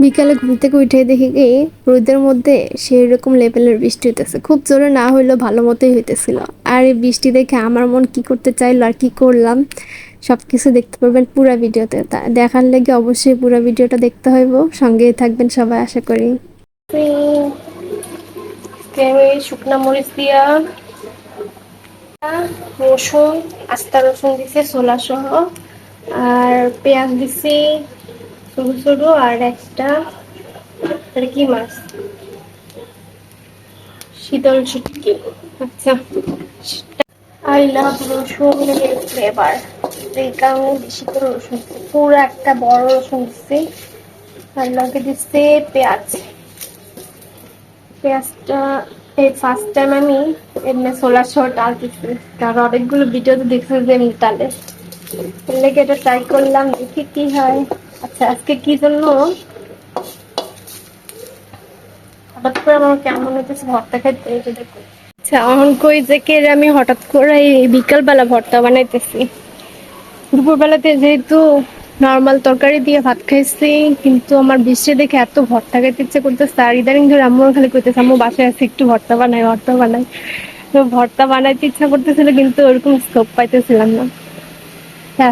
বিকালে ঘুম থেকে উঠে দেখি কি রোদের মধ্যে সেই রকম লেভেলের বৃষ্টি হইতেছে, খুব জোরে না হইলেও ভালো মতোই হইতেছিল। আর এই বৃষ্টি দেখে আমার মন কি করতে চাইলো আর কি করলাম সবকিছু দেখতে পারবেন পুরো ভিডিওতে। তা দেখার লেগে অবশ্যই পুরো ভিডিওটা দেখতে হইব, সঙ্গেই থাকবেন সবাই আশা করি। শুকনা মরিচ দিয়া রসুন, আস্তা রসুন দিছে ছোলা সহ, আর পেঁয়াজ দিছি সরু সরু, আর একটা কি মাছ, শীতল শুটকি। আচ্ছা, আই লাভ রসুনের ফ্লেভার, এই কারণে বেশি করে রসুন দিচ্ছি, পুরো একটা বড় রসুন দিচ্ছি। আর লগে দিচ্ছি পেঁয়াজ। পেঁয়াজটা এই ফার্স্ট টাইম আমি এমনি সোলার সহ ডাল দিচ্ছি, কারণ অনেকগুলো ভিডিওতে দেখছি যে এমনি ডালে, এর লেগে এটা ট্রাই করলাম, দেখি কি হয়। আচ্ছা, আজকে কি জন্য হঠাৎ করে আমার কেমন হইতেছে ভর্তা খাইতে, এটা দেখো। আচ্ছা, এখন কই যে কে আমি হঠাৎ করে এই বিকালবেলা ভর্তা বানাইতেছি। দুপুরবেলাতে যেহেতু নর্মাল তরকারি দিয়ে ভাত খাইছি, কিন্তু আমার বৃষ্টি দেখে এত ভর্তা খাইতে ইচ্ছে করতেছে। আর ইদানিং ধরে আম্মু খালি করতেছে, আম্মু বাসায় আছে একটু ভর্তা বানাই ভর্তা বানাই। তো ভর্তা বানাইতে ইচ্ছা করতেছিল, কিন্তু ওরকম স্কোপ পাইতেছিলাম না।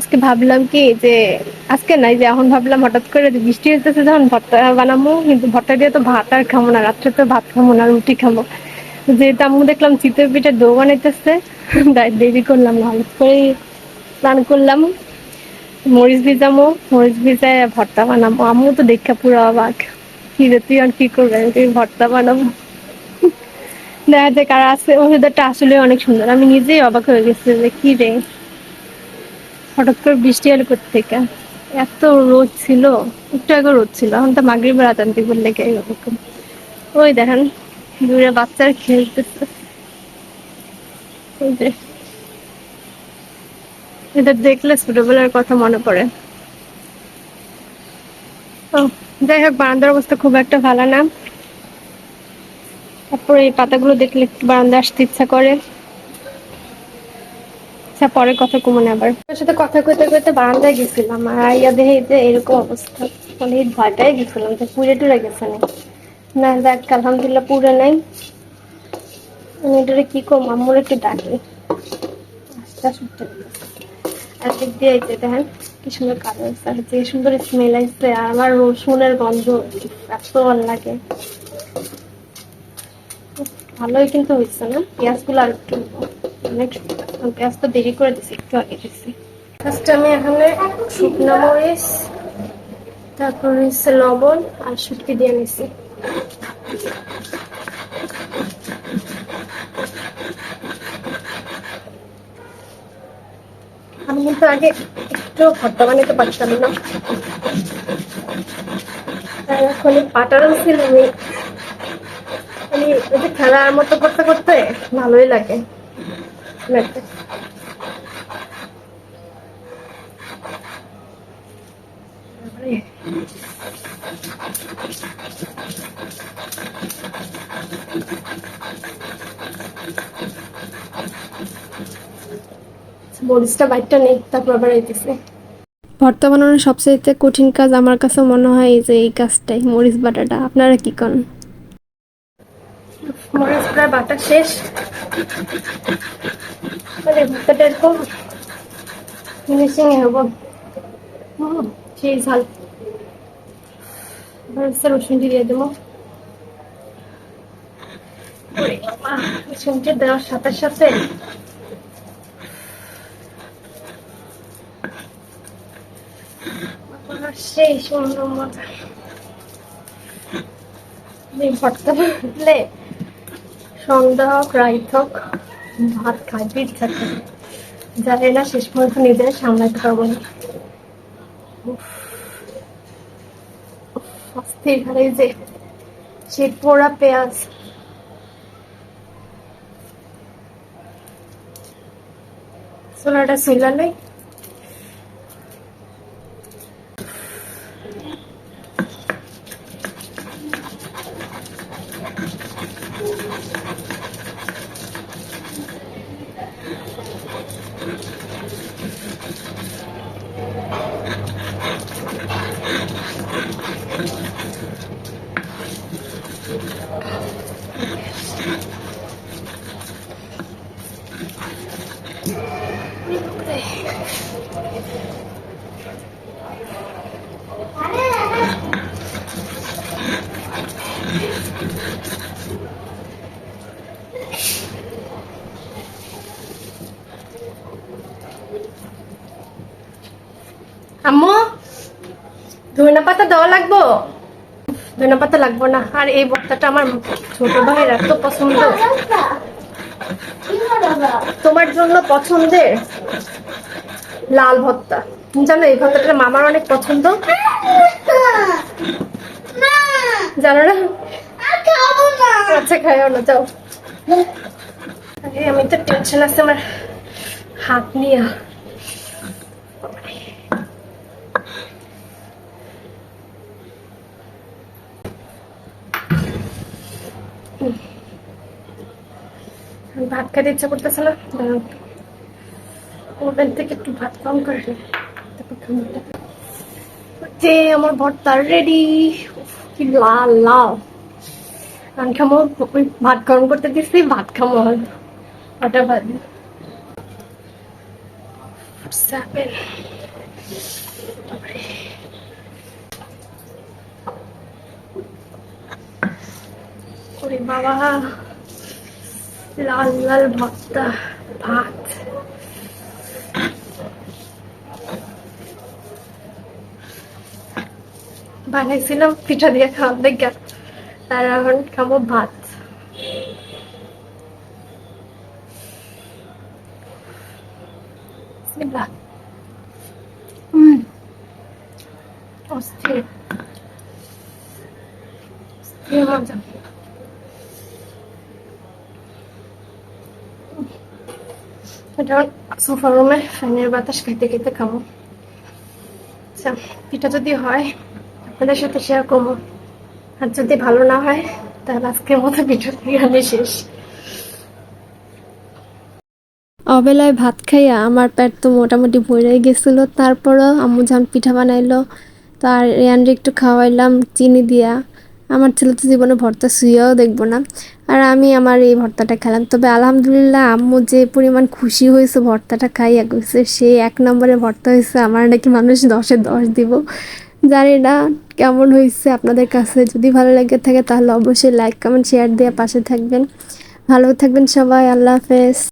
আজকে ভাবলাম কি যে আজকে নাই যে এখন ভাবলাম হঠাৎ করে বৃষ্টি হইতেছে যখন ভর্তা বানাবো, কিন্তু ভর্তা দিয়ে তো ভাত আর খাবো না, রাত্রে তো ভাত খাবো না, রুটি খাবো। যেহেতু আম্মু দেখলাম চিতই পিঠে ডো বানাইতেছে, তাই দেরি করলাম না, হঠাৎ করে প্ল্যান করলাম মরিচ ভিজামো, মরিচ ভিজায় ভর্তা বানাবো। আম্মু তো দেখা পুরো অবাক, কি রে তুই আর কি করবে, তুই ভর্তা বানাবো। দেখা যায় কারা আছে, ওয়েদারটা আসলে অনেক সুন্দর, আমি নিজেই অবাক হয়ে গেছি যে কি রে হঠাৎ করে বৃষ্টি এলো কোত্থেকে। এত রোদ ছিল, একটু আগে রোদ ছিল, এখন তো মাগরিবের আজান দিব লেগে এরকম। ওই দেখেন দূরে বাচ্চারা খেলতেছে, ওই যে এটা দেখলে ছোটবেলার কথা মনে পড়ে। তো যাই হোক, বারান্দার অবস্থা খুব একটা ভালো না। তারপরে এই পাতাগুলো দেখলে একটু বারান্দা আসতে ইচ্ছা করে। আচ্ছা, পরে কথা কমনে আবার তোর সাথে কথা কইতে কইতে বারান্দায় গেছিলাম, আর আইয়া দেখে যে এরকম অবস্থা, মানে এই ভয়টাই গেছিলাম যে পুড়ে টুরে গেছে না। না যাক, আলহামদুলিল্লাহ পুড়ে নাই। আমি এটারে কি করবো, আম্মুর একটু ডাকি। আস্তে আস্তে আর দিক দিয়ে আইতে দেখেন কি সুন্দর কালার আসছে, আর যে সুন্দর স্মেল আসছে, আর আমার রসুনের গন্ধ এত ভালো লাগে। ভালোই কিন্তু হয়েছে না, পেঁয়াজগুলো আর একটু অনেক পেঁয়াজ তো দেরি করে দিছি, একটু আগে দিছি। ফার্স্টে আমি এখানে শুকনো মরিচ, তারপর হচ্ছে লবণ আর শুটকি দিয়ে নিছি। আমি কিন্তু আগে একটু ভর্তা বানাতে পারতাম না, এখন পাটারও ছিল, আমি ওই যে খেলার মতো করতে করতে ভালোই লাগে। মরিচটা বাইটটা নেই, তারপর আবার আইতেছে। ভর্তা বানানোর সবচেয়ে কঠিন কাজ আমার কাছে মনে হয় এই যে এই কাজটাই, মরিচ বাটাটা। আপনারা কি করেন? মরিচ প্রায় বাটা শেষ, মানে ভর্তাটা এরকম ফিনিশিং এ হবো। সেই ঝাল রসুন দিয়ে দেবো। রসুনটি দেওয়ার সাথে সাথে সেই সুন্দর মজা ভর্তা বানালে সন্ধ্যা হোক রাইত হোক ভাত খাইতে ইচ্ছা করে, জানি না শেষ পর্যন্ত নিজেরা সামলাতে পারবো না। অস্থির ঘরে যে সেই পোড়া পেঁয়াজ, সোনাটা ছিল নাই। আম্মু ধনিয়া পাতা দেওয়া লাগবো? ধনিয়া পাতা লাগবো না। আর এই ভর্তাটা আমার ছোট ভাইয়ের এত পছন্দ, তোমার জন্য পছন্দের লাল ভর্তা। তুমি জানো এই ভর্তাটা মামার অনেক পছন্দ, জানো না? আচ্ছা খাইও না, যাও। আমি তো টেনশন আছে আমার হাত নিয়ে। ভাত খেতে ইচ্ছা করতেছে না, ওভেন থেকে একটু ভাত কম করে যে আমার ভর্তা রেডি। কি লাল লাল, আমি খামো। ভাত গরম করতে দিচ্ছি, ভাত খামো। ওটা ভাত ওরে বাবা, লাল লাল ভর্তা ভাত। বানাইছিলাম পিঠা দিয়ে খাওয়ার দেখা, আর এখন খাবো ভাত। অস্থির মজা। এটা সোফা রুমে ফ্যানের বাতাস খেতে খেতে খাবো। আচ্ছা, পিঠা যদি হয় আপনাদের সাথে শেয়ার করবো, আর যদি ভালো না হয় তাহলে আজকের মতো পিঠা দিয়ে শেষ। অবেলায় ভাত খাইয়া আমার পেট তো মোটামুটি ভরে গেছিলো। তারপরও আম্মু যখন পিঠা বানাইলো, তার রেয়ানরে একটু খাওয়াইলাম চিনি দিয়া। আমার ছেলে তো জীবনে ভর্তা শুয়েও দেখবো না, আর আমি আমার এই ভর্তাটা খেলাম। তবে আলহামদুলিল্লাহ আম্মু যে পরিমাণ খুশি হয়েছে ভর্তাটা খাইয়া গেছে, সে 1 নম্বরে ভর্তা হয়েছে। আমার নাকি মানুষ 10-এ 10 দিব। জানি না কেমন হয়েছে আপনাদের কাছে। যদি ভালো লেগে থাকে তাহলে অবশ্যই লাইক কমেন্ট শেয়ার দিয়ে পাশে থাকবেন। ভালো থাকবেন সবাই, আল্লাহ হাফেজ।